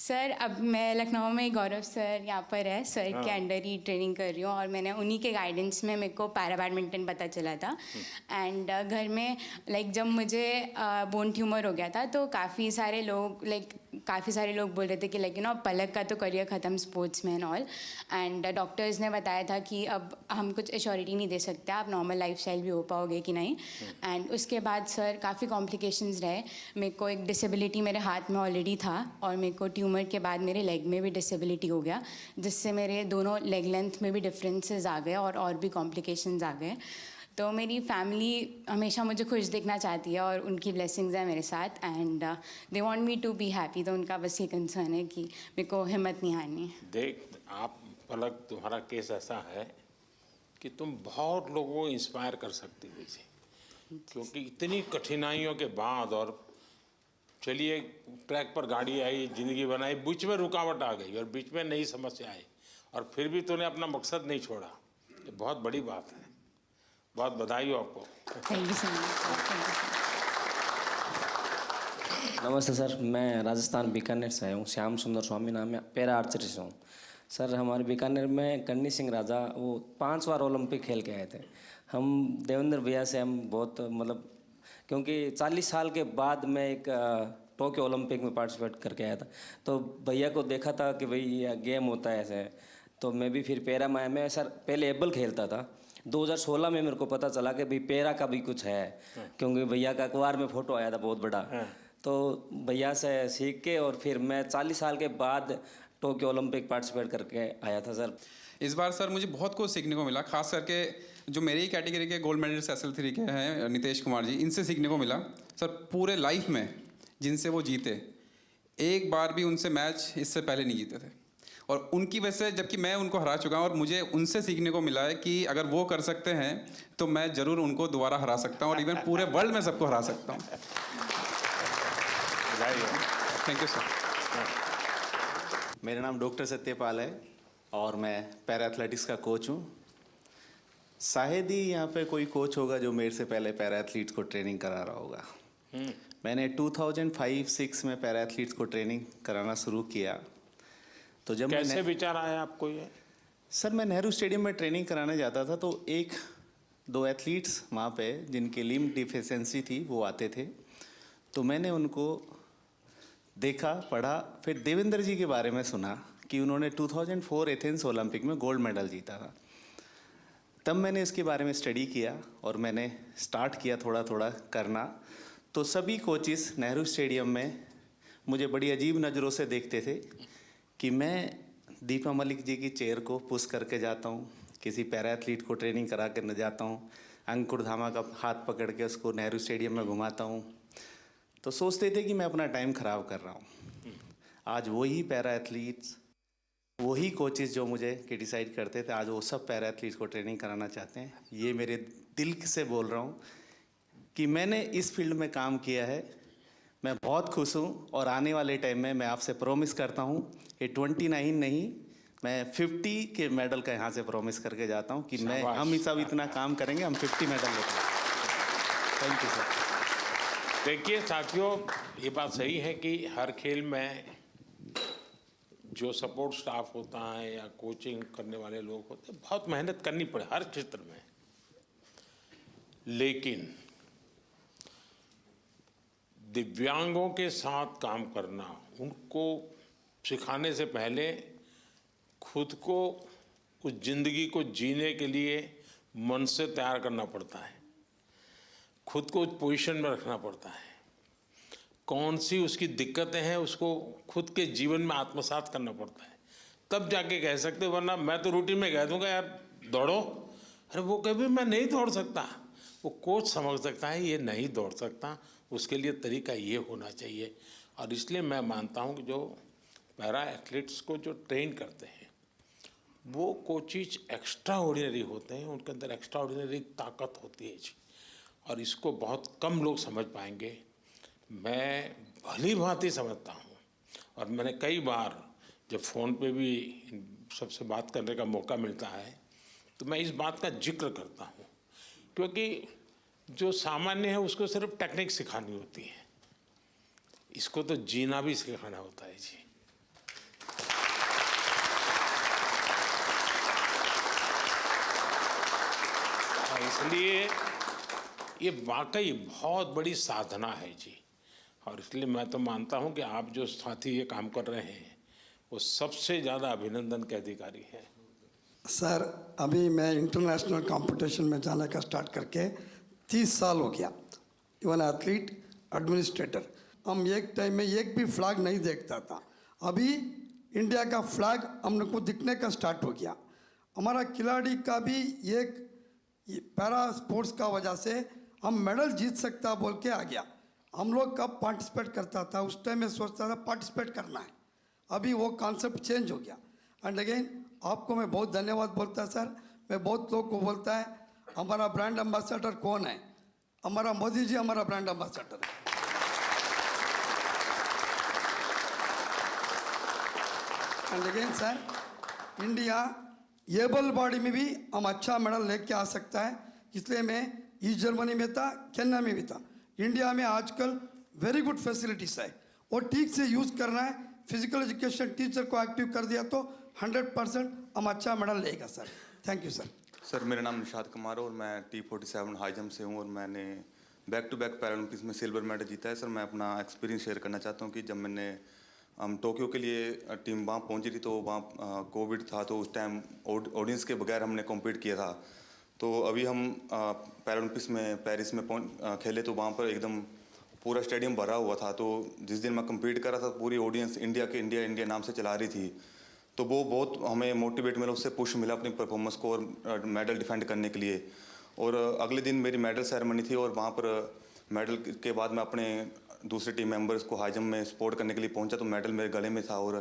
सर अब मैं लखनऊ में गौरव सर यहाँ पर है सर के अंडर ही ट्रेनिंग कर रही हूँ और मैंने उन्हीं के गाइडेंस में मेरे को पैरा बैडमिंटन पता चला था। एंड घर में जब मुझे बोन ट्यूमर हो गया था तो काफ़ी सारे लोग बोल रहे थे कि पलक का तो करियर ख़त्म स्पोर्ट्स में एंड ऑल। एंड डॉक्टर्स ने बताया था कि अब हम कुछ एश्योरिटी नहीं दे सकते आप नॉर्मल लाइफस्टाइल भी हो पाओगे कि नहीं। एंड उसके बाद सर काफ़ी कॉम्प्लिकेशंस रहे। मेरे को एक डिसेबिलिटी मेरे हाथ में ऑलरेडी था और मेरे को ट्यूमर के बाद मेरे लेग में भी डिसेबिलिटी हो गया, जिससे मेरे दोनों लेग लेंथ में भी डिफरेंसेस आ गए और भी कॉम्प्लिकेशंस आ गए। तो मेरी फैमिली हमेशा मुझे खुश देखना चाहती है और उनकी ब्लेसिंग्स हैं मेरे साथ and they want me to be happy. तो उनका बस ये कंसर्न है कि मेरे को हिम्मत नहीं हारनी। देख आप पलक, तुम्हारा केस ऐसा है कि तुम बहुत लोगों को इंस्पायर कर सकती हो इसे, क्योंकि इतनी कठिनाइयों के बाद और चलिए ट्रैक पर गाड़ी आई, ज़िंदगी बनाई, बीच में रुकावट आ गई और बीच में नई समस्या आई और फिर भी तूने अपना मकसद नहीं छोड़ा। ये बहुत बड़ी बात है। बहुत बधाई हो आपको। Thank you so much. नमस्ते सर, मैं राजस्थान बीकानेर से आया हूँ। श्याम सुंदर स्वामी नाम है, पैरा आर्चरी से हूँ। सर हमारे बीकानेर में कन्नी सिंह राजा वो 5 बार ओलंपिक खेल के आए थे। हम देवेंद्र भैया से हम बहुत क्योंकि 40 साल के बाद मैं एक टोक्यो ओलंपिक में पार्टिसिपेट करके आया था, तो भैया को देखा था कि भाई ये गेम होता है ऐसे। तो मैं भी फिर पैरा में मैं सर पहले एबल खेलता था। 2016 में मेरे को पता चला कि भाई पैरा का भी कुछ है, क्योंकि भैया का अखबार में फ़ोटो आया था बहुत बड़ा। तो भैया से सीख के और फिर मैं 40 साल के बाद टोक्यो ओलंपिक पार्टिसिपेट करके आया था सर। इस बार सर मुझे बहुत कुछ सीखने को मिला, खास करके जो मेरी कैटेगरी के गोल्ड मेडलिस्ट SL3 के हैं नितेश कुमार जी, इनसे सीखने को मिला। सर पूरे लाइफ में जिनसे वो जीते, एक बार भी उनसे मैच इससे पहले नहीं जीते थे और उनकी वजह से, जबकि मैं उनको हरा चुका हूँ और मुझे उनसे सीखने को मिला है कि अगर वो कर सकते हैं तो मैं ज़रूर उनको दोबारा हरा सकता हूँ और इवन पूरे वर्ल्ड में सबको हरा सकता हूँ। Thank you sir. मेरा नाम डॉक्टर सत्यपाल है और मैं पैरा एथलेटिक्स का कोच हूँ। शायद ही यहाँ पे कोई कोच होगा जो मेरे से पहले पैरा एथलीट्स को ट्रेनिंग करा रहा होगा। मैंने 2005-06 में पैरा एथलीट्स को ट्रेनिंग कराना शुरू किया। तो जब कैसे विचार आया आपको ये? सर मैं नेहरू स्टेडियम में ट्रेनिंग कराने जाता था, तो 1-2 एथलीट्स वहाँ पे जिनके लिम्ब डिफिशेंसी थी वो आते थे। तो मैंने उनको देखा, पढ़ा, फिर देवेंद्र जी के बारे में सुना कि उन्होंने 2004 एथेंस ओलंपिक में गोल्ड मेडल जीता था। तब मैंने इसके बारे में स्टडी किया और मैंने स्टार्ट किया थोड़ा थोड़ा करना। तो सभी कोचेस नेहरू स्टेडियम में मुझे बड़ी अजीब नज़रों से देखते थे कि मैं दीपा मलिक जी की चेयर को पुश करके जाता हूँ, किसी पैरा एथलीट को ट्रेनिंग करा कर न जाता हूँ, अंकुर धामा का हाथ पकड़ के उसको नेहरू स्टेडियम में घुमाता हूँ। तो सोचते थे कि मैं अपना टाइम ख़राब कर रहा हूँ। आज वही पैरा एथलीट्स, वही कोचेस जो मुझे क्रिटिसाइज करते थे, आज वो सब पैरा एथलीट्स को ट्रेनिंग कराना चाहते हैं। ये मेरे दिल से बोल रहा हूँ कि मैंने इस फील्ड में काम किया है, मैं बहुत खुश हूँ और आने वाले टाइम में मैं आपसे प्रॉमिस करता हूँ ये 29 नहीं, मैं 50 के मेडल का यहाँ से प्रॉमिस करके जाता हूँ कि हम सब इतना काम करेंगे, हम 50 मेडल लेते हैं। Thank you sir. देखिए साथियों, ये बात सही है कि हर खेल में जो सपोर्ट स्टाफ होता है या कोचिंग करने वाले लोग होते हैं, बहुत मेहनत करनी पड़े हर क्षेत्र में। लेकिन दिव्यांगों के साथ काम करना, उनको सिखाने से पहले खुद को उस जिंदगी को जीने के लिए मन से तैयार करना पड़ता है, खुद को उस पोजीशन में रखना पड़ता है। कौन सी उसकी दिक्कतें हैं उसको खुद के जीवन में आत्मसात करना पड़ता है, तब जाके कह सकते। वरना मैं तो रूटीन में कह दूंगा यार दौड़ो, अरे वो कभी मैं नहीं दौड़ सकता। वो कोच समझ सकता है ये नहीं दौड़ सकता, उसके लिए तरीका ये होना चाहिए। और इसलिए मैं मानता हूँ कि जो पैरा एथलीट्स को जो ट्रेन करते हैं वो कोचेज एक्स्ट्रा ऑर्डिनरी होते हैं, उनके अंदर एक्स्ट्रा ऑर्डिनरी ताकत होती है जी, और इसको बहुत कम लोग समझ पाएंगे। मैं भली भांति समझता हूँ और मैंने कई बार जब फ़ोन पे भी सबसे बात करने का मौका मिलता है तो मैं इस बात का जिक्र करता हूँ, क्योंकि जो सामान्य है उसको सिर्फ टेक्निक सिखानी होती है, इसको तो जीना भी सिखाना होता है जी। इसलिए ये वाकई बहुत बड़ी साधना है जी, और इसलिए मैं तो मानता हूँ कि आप जो साथी ये काम कर रहे हैं वो सबसे ज़्यादा अभिनंदन के अधिकारी हैं। सर अभी मैं इंटरनेशनल कंपटीशन में जाने का स्टार्ट करके 30 साल हो गया। इवन एथलीट, एडमिनिस्ट्रेटर, हम एक टाइम में एक भी फ्लैग नहीं देखता था। अभी इंडिया का फ्लैग हम लोग को दिखने का स्टार्ट हो गया। हमारा खिलाड़ी का भी एक पैरा स्पोर्ट्स का वजह से हम मेडल जीत सकता बोल के आ गया। हम लोग कब पार्टिसिपेट करता था, उस टाइम में सोचता था पार्टिसिपेट करना है, अभी वो कॉन्सेप्ट चेंज हो गया। एंड अगेन आपको मैं बहुत धन्यवाद बोलता सर। मैं बहुत लोग को बोलता है हमारा ब्रांड एम्बेसडर कौन है, हमारा मोदी जी हमारा ब्रांड एम्बेसडर है। And again sir, India able body में भी हम अच्छा मेडल लेके आ सकता है। इसलिए मैं ईस्ट जर्मनी में था, केन्या में भी था। इंडिया में आजकल वेरी गुड फैसिलिटीज़ है, वो ठीक से यूज़ करना है। फिजिकल एजुकेशन टीचर को एक्टिव कर दिया तो 100% हम अच्छा मेडल लेगा sir. Thank you sir. Sir मेरा नाम निशाद कुमार है और मैं T47 हाई जंप से हूँ और मैंने बैक टू बैक पैरालंपिक्स में सिल्वर मेडल जीता है। सर मैं अपना एक्सपीरियंस शेयर करना चाहता हूँ कि जब मैंने टोक्यो के लिए टीम वहाँ पहुँची थी तो वहाँ कोविड था, तो उस टाइम ऑडियंस के बगैर हमने कॉम्पीट किया था। तो अभी हम पैरालंपिक्स में पेरिस में खेले तो वहाँ पर एकदम पूरा स्टेडियम भरा हुआ था। तो जिस दिन मैं कम्पीट कर रहा था पूरी ऑडियंस इंडिया नाम से चला रही थी। तो वो बहुत हमें मोटिवेट मिला, उससे पुश मिला अपनी परफॉर्मेंस को और मेडल डिफेंड करने के लिए। और अगले दिन मेरी मेडल सेरेमनी थी और वहाँ पर मेडल के बाद मैं अपने दूसरे टीम मेंबर्स को हाई जंप में सपोर्ट करने के लिए पहुँचा तो मेडल मेरे गले में था। और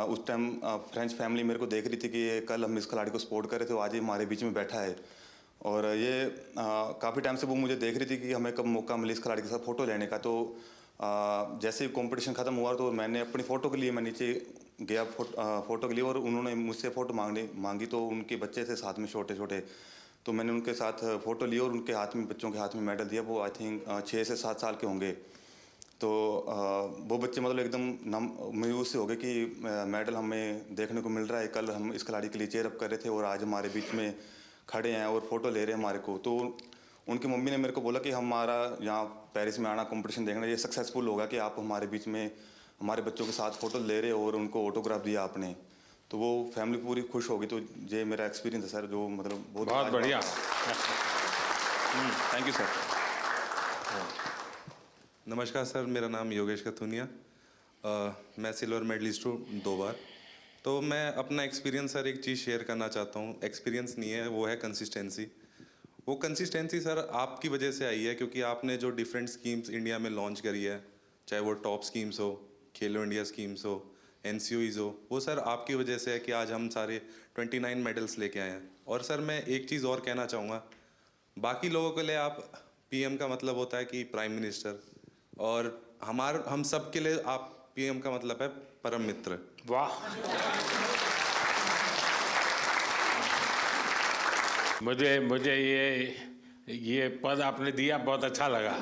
उस टाइम फ्रेंच फैमिली मेरे को देख रही थी कि ये कल हम इस खिलाड़ी को सपोर्ट कर रहे थे, आज ये हमारे बीच में बैठा है। और ये काफ़ी टाइम से वो मुझे देख रही थी कि हमें कब मौका मिले इस खिलाड़ी के साथ फ़ोटो लेने का। तो जैसे ही कंपटीशन ख़त्म हुआ तो मैंने अपनी फ़ोटो के लिए मैं नीचे गया फ़ोटो के लिए और उन्होंने मुझसे फ़ोटो मांगी। तो उनके बच्चे थे साथ में छोटे छोटे, तो मैंने उनके साथ फ़ोटो ली और उनके हाथ में, बच्चों के हाथ में मेडल दिया। वो आई थिंक 6 से 7 साल के होंगे। तो वो बच्चे मतलब एकदम मायूस से हो गए कि मेडल हमें देखने को मिल रहा है, कल हम इस खिलाड़ी के लिए चेयर अप कर रहे थे और आज हमारे बीच में खड़े हैं और फ़ोटो ले रहे हैं हमारे को। तो उनकी मम्मी ने मेरे को बोला कि हमारा यहाँ पेरिस में आना, कंपटीशन देखना, ये सक्सेसफुल होगा कि आप हमारे बीच में हमारे बच्चों के साथ फ़ोटो ले रहे हो और उनको ऑटोग्राफ दिया आपने। तो वो फैमिली पूरी खुश होगी। तो ये मेरा एक्सपीरियंस है सर, जो मतलब बहुत बढ़िया। Thank you sir. नमस्कार सर, मेरा नाम योगेश कथुनिया, मैं सिल्वर मेडलिस्ट हूँ 2 बार। तो मैं अपना एक्सपीरियंस सर एक चीज़ शेयर करना चाहता हूँ। एक्सपीरियंस नहीं है, वो है कंसिस्टेंसी। वो कंसिस्टेंसी सर आपकी वजह से आई है क्योंकि आपने जो डिफरेंट स्कीम्स इंडिया में लॉन्च करी है, चाहे वो टॉप स्कीम्स हो, खेलो इंडिया स्कीम्स हो, NCOEs हो, वो सर आपकी वजह से है कि आज हम सारे 29 मेडल्स लेके आए हैं। और सर मैं एक चीज़ और कहना चाहूँगा, बाकी लोगों के लिए आप PM का मतलब होता है कि प्राइम मिनिस्टर, और हम सब के लिए आप PM का मतलब है परम मित्र। वाह, मुझे ये पद आपने दिया, बहुत अच्छा लगा।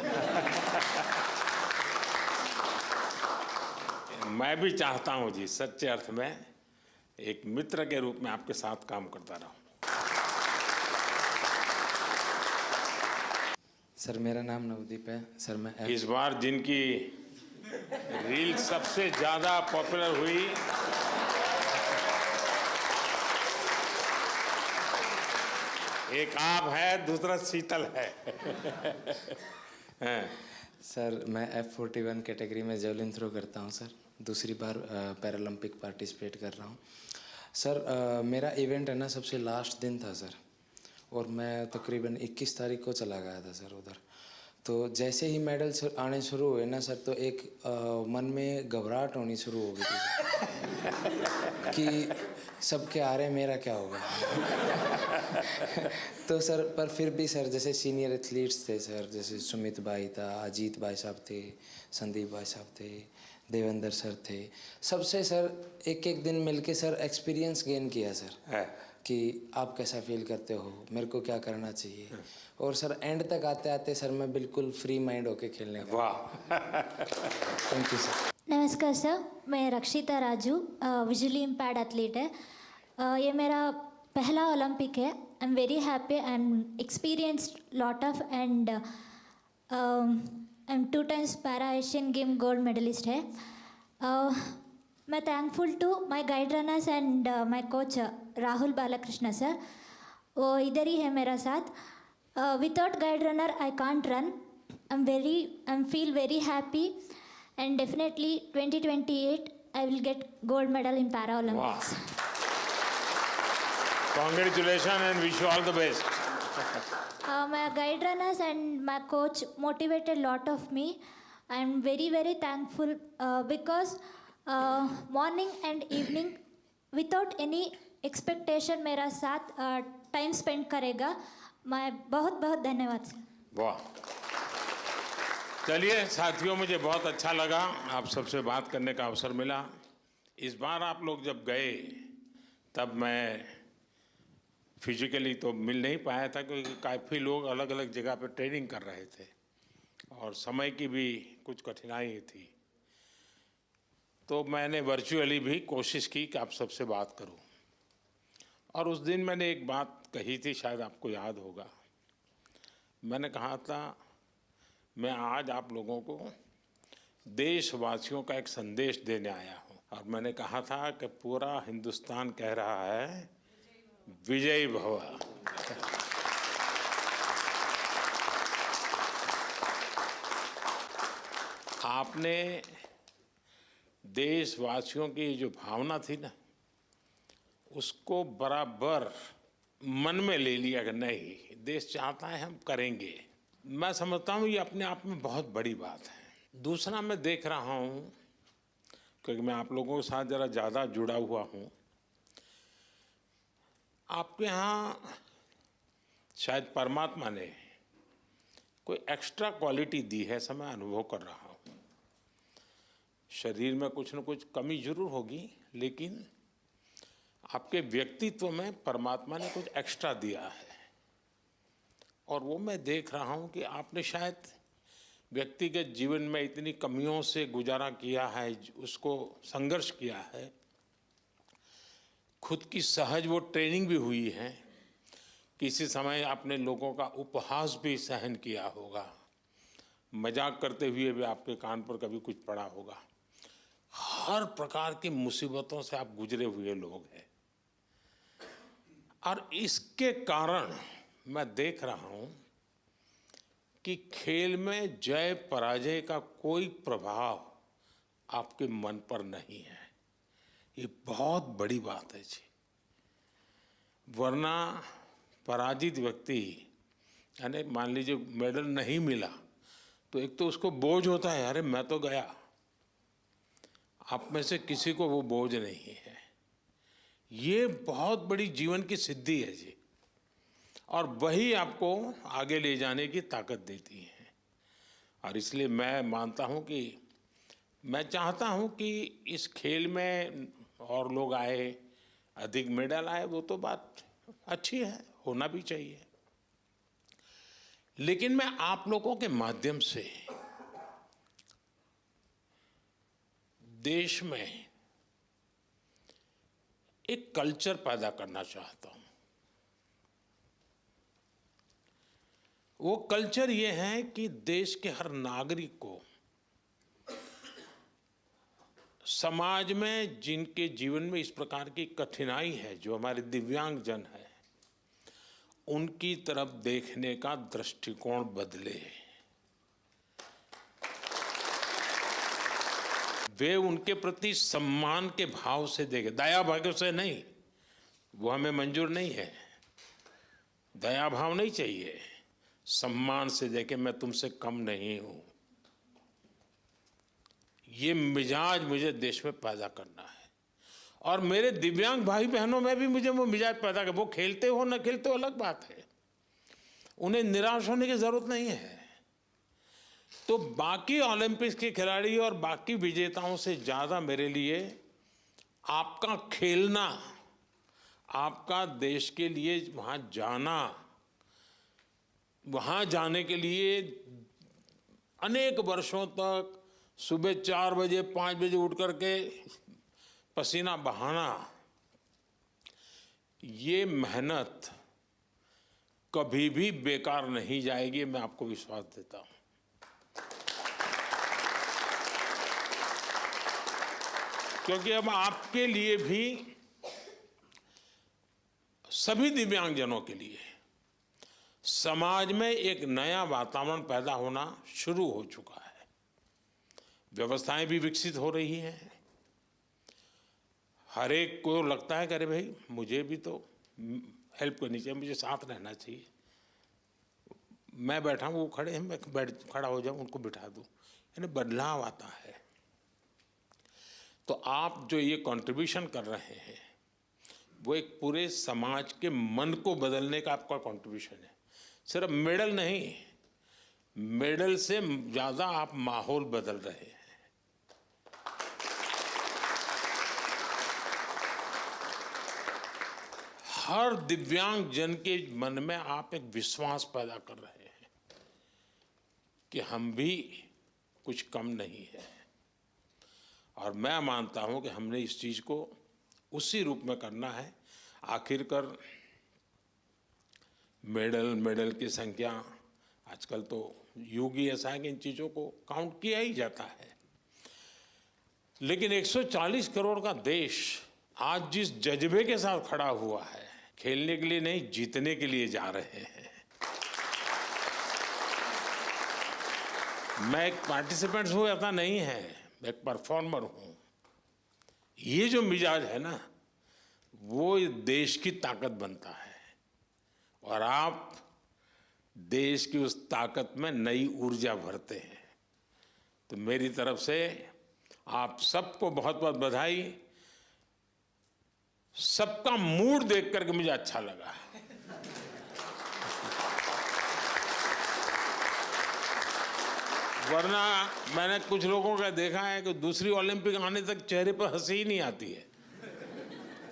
मैं भी चाहता हूँ जी, सच्चे अर्थ में एक मित्र के रूप में आपके साथ काम करता रहूं। सर मेरा नाम नवदीप है सर। मैं इस बार जिनकी रील सबसे ज्यादा पॉपुलर हुई, एक आप है, दूसरा शीतल है। सर मैं F41 कैटेगरी में जेवलिन थ्रो करता हूं सर। दूसरी बार पैरालंपिक पार्टिसिपेट कर रहा हूं सर। मेरा इवेंट है ना सबसे लास्ट दिन था सर, और मैं तकरीबन 21 तारीख को चला गया था सर उधर। तो जैसे ही मेडल आने शुरू हुए ना सर, तो एक मन में घबराहट होनी शुरू हो गई थी कि सबके आ रहे, मेरा क्या होगा। तो सर पर फिर भी सर जैसे सीनियर एथलीट्स थे सर, जैसे सुमित भाई था, अजीत भाई साहब थे, संदीप भाई साहब थे, देवेंद्र सर थे, सबसे सर एक दिन मिलके सर एक्सपीरियंस गेन किया सर कि आप कैसा फील करते हो, मेरे को क्या करना चाहिए। और सर एंड तक आते आते सर मैं बिल्कुल फ्री माइंड होके खेलने का। वाह, थैंक यू सर। नमस्कार सर, मैं रक्षिता राजू, विजुअली इम्पैर्ड एथलीट है। ये मेरा पहला ओलंपिक है. I am very happy and experienced lot of and I am 2 times para Asian game gold medallist है. मैं thankful to my guide runners and my coach Rahul Balakrishna sir. वो इधर ही है मेरा साथ. Without guide runner I can't run. I feel very happy and definitely 2028 I will get gold medal in Paralympics. Congratulations and wish you all the best. My guide runners and my coach motivated a lot of me. I am very, very thankful because morning and evening without any expectation मेरा साथ time spend करेगा. मैं बहुत बहुत धन्यवाद sir. वाह. चलिए साथियों, मुझे बहुत अच्छा लगा आप सबसे बात करने का अवसर मिला. इस बार आप लोग जब गए तब मैं फिजिकली तो मिल नहीं पाया था क्योंकि काफ़ी लोग अलग अलग जगह पे ट्रेनिंग कर रहे थे और समय की भी कुछ कठिनाई थी. तो मैंने वर्चुअली भी कोशिश की कि आप सबसे बात करूं. और उस दिन मैंने एक बात कही थी, शायद आपको याद होगा. मैंने कहा था मैं आज आप लोगों को देशवासियों का एक संदेश देने आया हूं. और मैंने कहा था कि पूरा हिंदुस्तान कह रहा है विजयी भव. आपने देशवासियों की जो भावना थी ना, उसको बराबर मन में ले लिया कि नहीं, देश चाहता है हम करेंगे. मैं समझता हूँ ये अपने आप में बहुत बड़ी बात है. दूसरा, मैं देख रहा हूँ क्योंकि मैं आप लोगों के साथ ज़रा ज़्यादा जुड़ा हुआ हूँ, आपके यहाँ शायद परमात्मा ने कोई एक्स्ट्रा क्वालिटी दी है, ऐसा मैं अनुभव कर रहा हूँ. शरीर में कुछ न कुछ कमी जरूर होगी, लेकिन आपके व्यक्तित्व में परमात्मा ने कुछ एक्स्ट्रा दिया है. और वो मैं देख रहा हूँ कि आपने शायद व्यक्तिगत जीवन में इतनी कमियों से गुजारा किया है, उसको संघर्ष किया है, खुद की सहज वो ट्रेनिंग भी हुई है. किसी समय आपने लोगों का उपहास भी सहन किया होगा, मजाक करते हुए भी आपके कान पर कभी कुछ पड़ा होगा. हर प्रकार की मुसीबतों से आप गुजरे हुए लोग हैं. और इसके कारण मैं देख रहा हूं कि खेल में जय पराजय का कोई प्रभाव आपके मन पर नहीं है. ये बहुत बड़ी बात है जी. वरना पराजित व्यक्ति, यानी मान लीजिए मेडल नहीं मिला तो एक तो उसको बोझ होता है, अरे मैं तो गया. आप में से किसी को वो बोझ नहीं है. ये बहुत बड़ी जीवन की सिद्धि है जी. और वही आपको आगे ले जाने की ताकत देती है. और इसलिए मैं मानता हूँ कि मैं चाहता हूँ कि इस खेल में और लोग आए, अधिक मेडल आए, वो तो बात अच्छी है, होना भी चाहिए. लेकिन मैं आप लोगों के माध्यम से देश में एक कल्चर पैदा करना चाहता हूँ. वो कल्चर ये है कि देश के हर नागरिक को समाज में जिनके जीवन में इस प्रकार की कठिनाई है, जो हमारे दिव्यांग जन है, उनकी तरफ देखने का दृष्टिकोण बदले. वे उनके प्रति सम्मान के भाव से देखें, दया भाव से नहीं. वो हमें मंजूर नहीं है. दया भाव नहीं चाहिए, सम्मान से देखें, मैं तुमसे कम नहीं हूं. ये मिजाज मुझे देश में पैदा करना है. और मेरे दिव्यांग भाई बहनों में भी मुझे वो मिजाज पैदा कर. वो खेलते हो न खेलते हो अलग बात है, उन्हें निराश होने की जरूरत नहीं है. तो बाकी ओलंपिक्स के खिलाड़ी और बाकी विजेताओं से ज़्यादा मेरे लिए आपका खेलना, आपका देश के लिए वहाँ जाना, वहाँ जाने के लिए अनेक वर्षों तक सुबह 4 बजे 5 बजे उठ करके पसीना बहाना, ये मेहनत कभी भी बेकार नहीं जाएगी, मैं आपको विश्वास देता हूं। क्योंकि अब आपके लिए भी, सभी दिव्यांगजनों के लिए समाज में एक नया वातावरण पैदा होना शुरू हो चुका है। व्यवस्थाएं भी विकसित हो रही हैं। हर एक को लगता है कि अरे भाई मुझे भी तो हेल्प करनी चाहिए, मुझे साथ रहना चाहिए। मैं बैठा हूँ, वो खड़े हैं, मैं खड़ा हो जाऊँ, उनको बिठा दूँ, यानी बदलाव आता है। तो आप जो ये कंट्रीब्यूशन कर रहे हैं वो एक पूरे समाज के मन को बदलने का आपका कंट्रीब्यूशन है। सिर्फ मेडल नहीं, मेडल से ज़्यादा आप माहौल बदल रहे हैं। हर दिव्यांग जन के मन में आप एक विश्वास पैदा कर रहे हैं कि हम भी कुछ कम नहीं है। और मैं मानता हूं कि हमने इस चीज को उसी रूप में करना है। आखिरकार मेडल की संख्या आजकल तो युग ही ऐसा है कि इन चीजों को काउंट किया ही जाता है। लेकिन 140 करोड़ का देश आज जिस जज्बे के साथ खड़ा हुआ है, खेलने के लिए नहीं, जीतने के लिए जा रहे हैं। मैं एक पार्टिसिपेंट हूं ऐसा नहीं है, मैं एक परफॉर्मर हूं। ये जो मिजाज है ना, वो देश की ताकत बनता है और आप देश की उस ताकत में नई ऊर्जा भरते हैं। तो मेरी तरफ से आप सबको बहुत बहुत बधाई। सबका मूड देख करके मुझे अच्छा लगा। वरना मैंने कुछ लोगों का देखा है कि दूसरी ओलंपिक आने तक चेहरे पर हंसी ही नहीं आती है।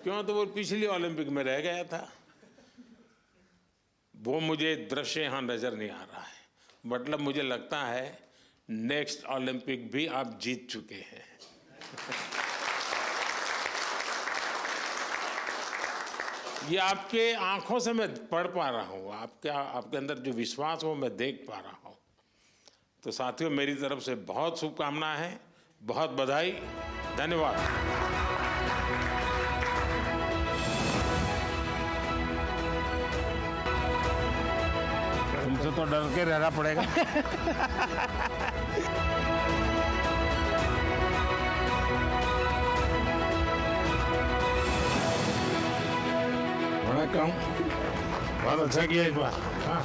क्यों? तो वो पिछली ओलंपिक में रह गया था। वो मुझे दृश्य यहां नजर नहीं आ रहा है। मतलब मुझे लगता है नेक्स्ट ओलंपिक भी आप जीत चुके हैं। ये आपके आंखों से मैं पढ़ पा रहा हूँ, आपके अंदर जो विश्वास हो मैं देख पा रहा हूँ। तो साथियों, मेरी तरफ से बहुत शुभकामनाएं हैं, बहुत बधाई, धन्यवाद। तुमसे तो डर के रहना पड़ेगा। वणक्कम, बहुत अच्छा किया इस बार। हाँ,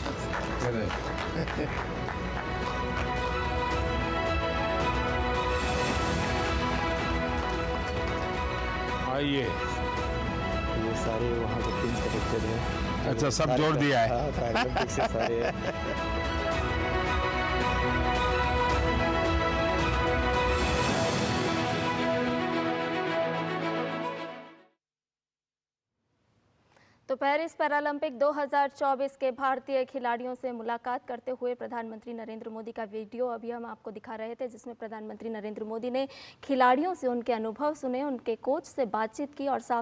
आइए। ये सारे वहाँ के टीम के बच्चे हैं। अच्छा, सब जोड़ दिया है। हाँ, पैरालंपिक से सारे। तो पेरिस पैरालंपिक 2024 के भारतीय खिलाड़ियों से मुलाकात करते हुए प्रधानमंत्री नरेंद्र मोदी का वीडियो अभी हम आपको दिखा रहे थे, जिसमें प्रधानमंत्री नरेंद्र मोदी ने खिलाड़ियों से उनके अनुभव सुने, उनके कोच से बातचीत की और साफ